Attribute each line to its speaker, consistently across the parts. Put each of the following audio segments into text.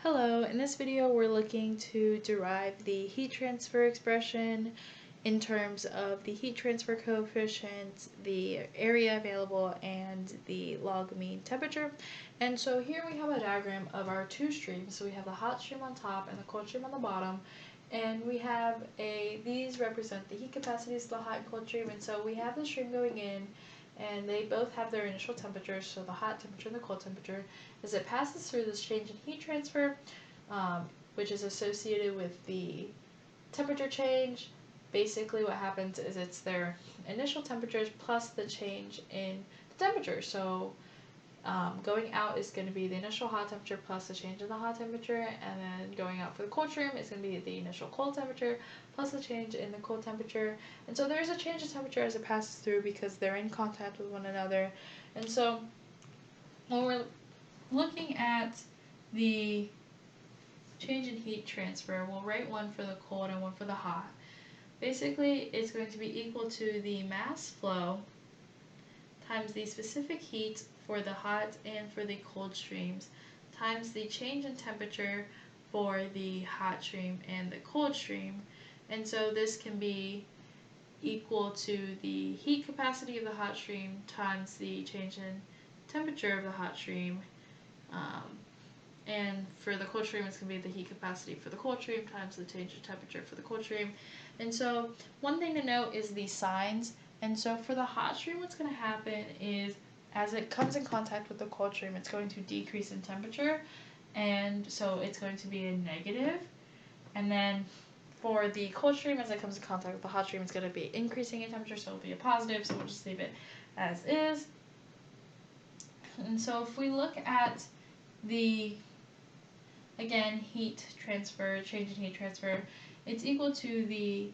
Speaker 1: Hello, in this video we're looking to derive the heat transfer expression in terms of the heat transfer coefficient, the area available, and the log mean temperature. And so here we have a diagram of our two streams. So we have the hot stream on top and the cold stream on the bottom. And we have these represent the heat capacities of the hot and cold stream. And so we have the stream going in, and they both have their initial temperatures, so the hot temperature and the cold temperature. As it passes through this change in heat transfer, which is associated with the temperature change, basically what happens is it's their initial temperatures plus the change in the temperature. So going out is going to be the initial hot temperature plus the change in the hot temperature, and then going out for the cold stream is going to be the initial cold temperature plus the change in the cold temperature. And so there's a change in temperature as it passes through because they're in contact with one another. And so when we're looking at the change in heat transfer, we'll write one for the cold and one for the hot. Basically, it's going to be equal to the mass flow times the specific heat for the hot and for the cold streams times the change in temperature for the hot stream and the cold stream. And so this can be equal to the heat capacity of the hot stream times the change in temperature of the hot stream. And for the cold stream, it's going to be the heat capacity for the cold stream times the change in temperature for the cold stream. And so one thing to note is the signs. And so for the hot stream, what's going to happen is as it comes in contact with the cold stream, it's going to decrease in temperature. And so it's going to be a negative. And then for the cold stream, as it comes in contact with the hot stream, it's going to be increasing in temperature, so it'll be a positive. So we'll just leave it as is. And so if we look at the, again, heat transfer, change in heat transfer, it's equal to the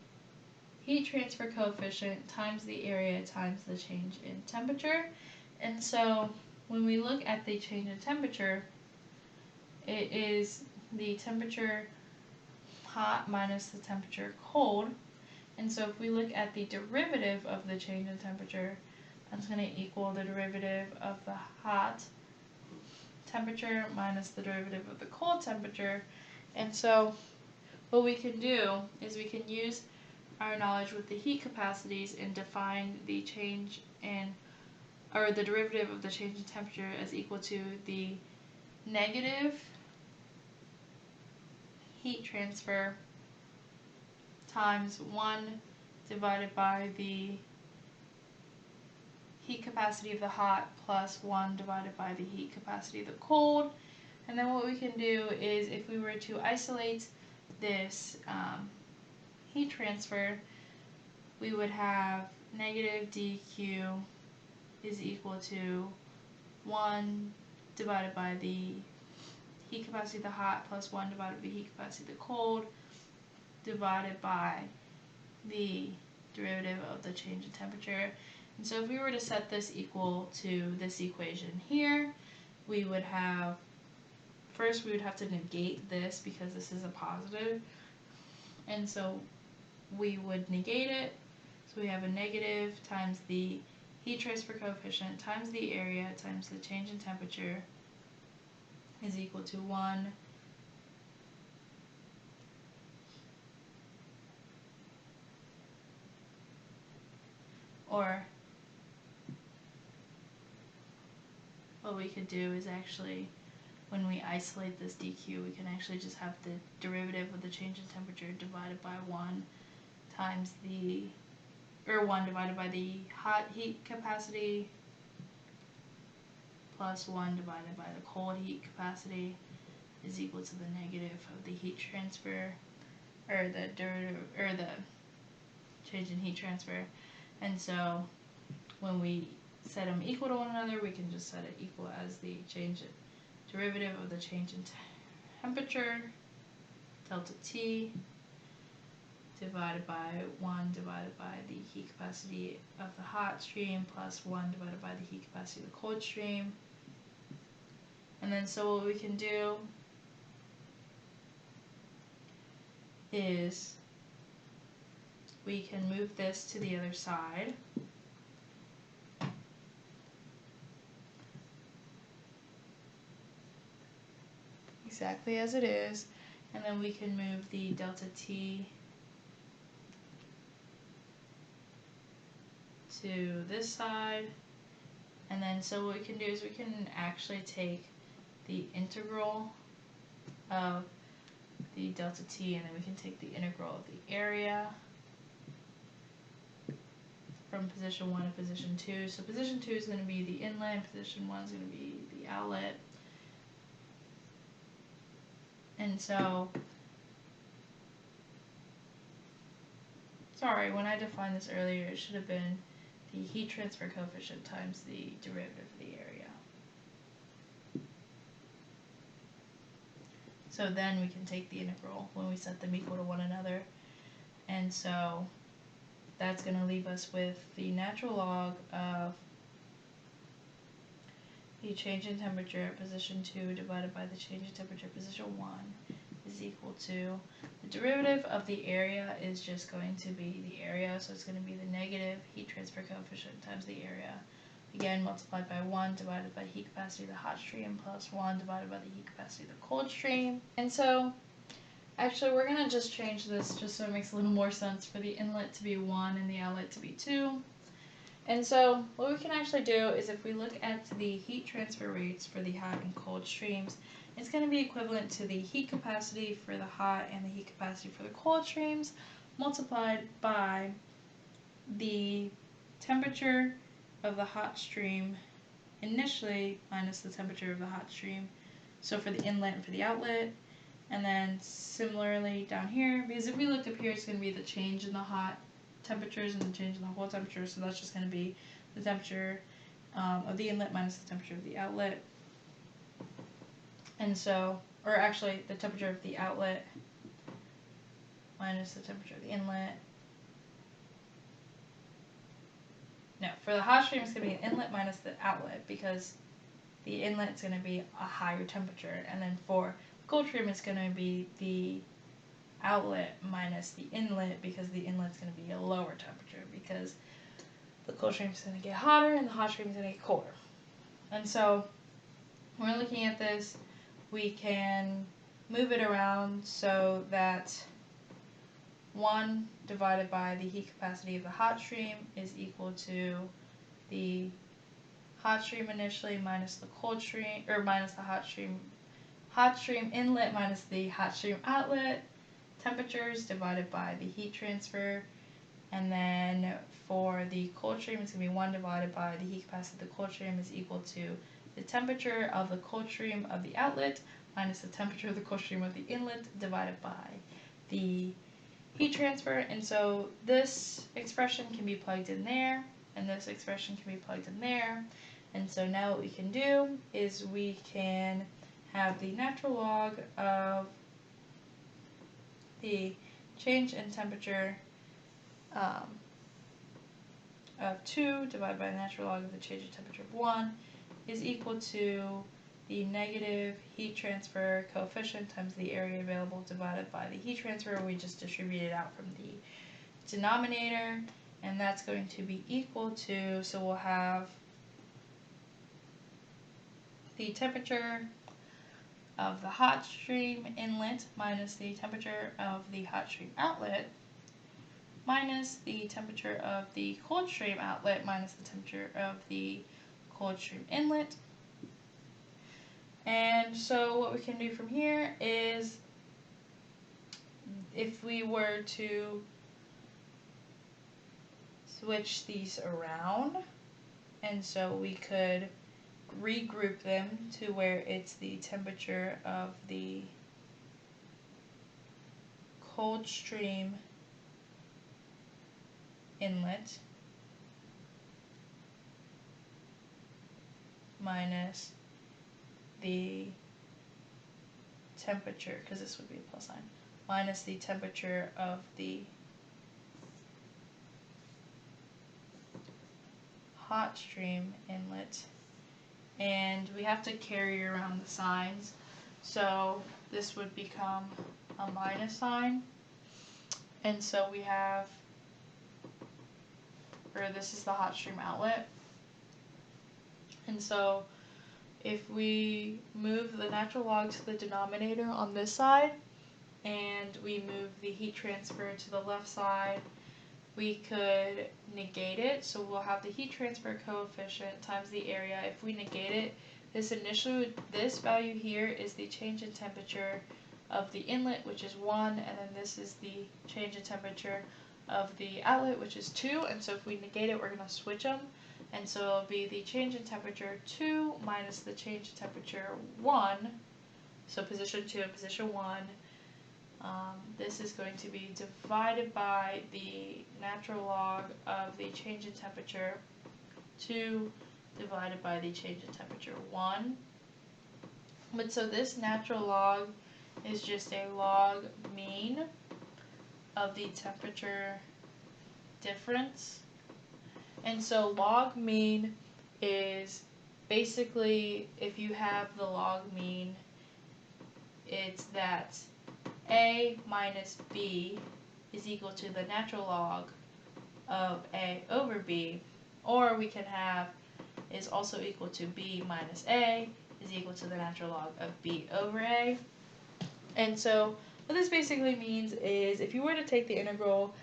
Speaker 1: heat transfer coefficient times the area times the change in temperature. And so when we look at the change in temperature, it is the temperature hot minus the temperature cold. And so if we look at the derivative of the change in temperature, that's going to equal the derivative of the hot temperature minus the derivative of the cold temperature. And so what we can do is we can use our knowledge with the heat capacities and define the change in, or the derivative of the change in temperature as equal to the negative heat transfer times 1 divided by the heat capacity of the hot plus 1 divided by the heat capacity of the cold. And then what we can do is if we were to isolate this heat transfer, we would have negative dq is equal to 1 divided by the heat capacity of the hot plus 1 divided by the heat capacity of the cold divided by the derivative of the change in temperature. And so if we were to set this equal to this equation here, we would have, first we would have to negate this because this is a positive. And so we would negate it. So we have a negative times the heat transfer coefficient times the area times the change in temperature is equal to 1 or what we could do is actually, when we isolate this dq, we can actually just have the derivative of the change in temperature divided by 1 times the, or 1 divided by the hot heat capacity plus 1 divided by the cold heat capacity is equal to the negative of the heat transfer, or the derivative, or the change in heat transfer. And so when we set them equal to one another, we can just set it equal as the derivative of the change in temperature, delta T, divided by 1 divided by the heat capacity of the hot stream plus 1 divided by the heat capacity of the cold stream. And then so what we can do is we can move this to the other side. exactly as it is, and then we can move the delta T to this side, and then so what we can do is we can actually take the integral of the delta T, and then we can take the integral of the area from position 1 to position 2. So position 2 is going to be the inlet, position 1 is going to be the outlet. And so, sorry, when I defined this earlier, it should have been the heat transfer coefficient times the derivative of the area. So then we can take the integral when we set them equal to one another. And so that's going to leave us with the natural log of the change in temperature at position 2 divided by the change in temperature at position 1 is equal to, the derivative of the area is just going to be the area, so it's going to be the negative heat transfer coefficient times the area, again multiplied by 1 divided by heat capacity of the hot stream plus 1 divided by the heat capacity of the cold stream. And so actually we're going to just change this just so it makes a little more sense for the inlet to be 1 and the outlet to be 2. And so what we can actually do is if we look at the heat transfer rates for the hot and cold streams, it's going to be equivalent to the heat capacity for the hot and the heat capacity for the cold streams multiplied by the temperature of the hot stream initially minus the temperature of the hot stream, so for the inlet and for the outlet. And then similarly down here, because if we look up here, it's going to be the change in the hot temperatures and the change in the cold temperature, so that's just going to be the temperature of the inlet minus the temperature of the outlet. And so, or actually the temperature of the outlet minus the temperature of the inlet. No, for the hot stream it's going to be an inlet minus the outlet because the inlet is going to be a higher temperature, and then for the cold stream it's going to be the outlet minus the inlet because the inlet is going to be a lower temperature because the cold stream is going to get hotter and the hot stream is going to get colder. And so when we're looking at this, we can move it around so that 1 divided by the heat capacity of the hot stream is equal to the hot stream initially minus the cold stream, or minus the hot stream inlet minus the hot stream outlet temperatures divided by the heat transfer. And then for the cold stream, it's going to be 1 divided by the heat capacity of the cold stream is equal to the temperature of the cold stream of the outlet minus the temperature of the cold stream of the inlet divided by the heat transfer. And so this expression can be plugged in there, and this expression can be plugged in there. And so now what we can do is we can have the natural log of the change in temperature of 2 divided by the natural log of the change in temperature of 1 is equal to the negative heat transfer coefficient times the area available divided by the heat transfer. We just distribute it out from the denominator, and that's going to be equal to, so we'll have the temperature of the hot stream inlet minus the temperature of the hot stream outlet minus the temperature of the cold stream outlet minus the temperature of the cold stream inlet. And so what we can do from here is if we were to switch these around, and so we could regroup them to where it's the temperature of the cold stream inlet minus the temperature, because this would be a plus sign, minus the temperature of the hot stream inlet. And we have to carry around the signs, so this would become a minus sign, and so we have, or this is the hot stream outlet, and so if we move the natural log to the denominator on this side, and we move the heat transfer to the left side, we could negate it. So we'll have the heat transfer coefficient times the area. If we negate it, this value here is the change in temperature of the inlet, which is 1, and then this is the change in temperature of the outlet, which is 2. And so if we negate it, we're going to switch them. And so it'll be the change in temperature 2 minus the change in temperature 1. So position 2 and position 1. This is going to be divided by the natural log of the change in temperature 2 divided by the change in temperature 1. But so this natural log is just a log mean of the temperature difference. And so log mean is basically, if you have the log mean, it's that A minus B is equal to the natural log of A over B, or we can have is also equal to B minus A is equal to the natural log of B over A. And so what this basically means is if you were to take the integral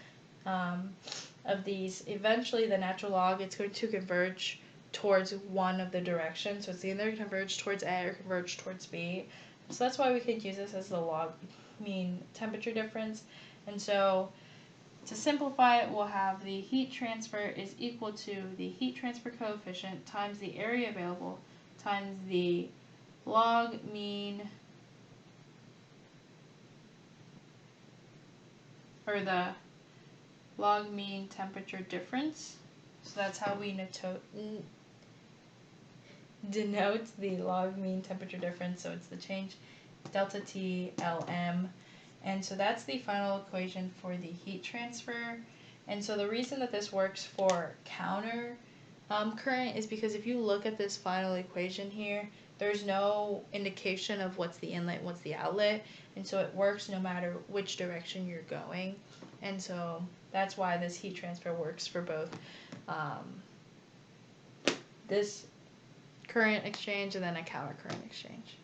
Speaker 1: of these, eventually the natural log, it's going to converge towards one of the directions. So it's either converge towards A or converge towards B. So that's why we can use this as the log mean temperature difference. And so to simplify it, we'll have the heat transfer is equal to the heat transfer coefficient times the area available times the log mean, or the log mean temperature difference. So that's how we denote the log mean temperature difference. So it's the change delta T Lm. And so that's the final equation for the heat transfer. And so the reason that this works for counter current is because if you look at this final equation here, there's no indication of what's the inlet, what's the outlet, and so it works no matter which direction you're going. And so that's why this heat transfer works for both this current exchange and then a counter current exchange.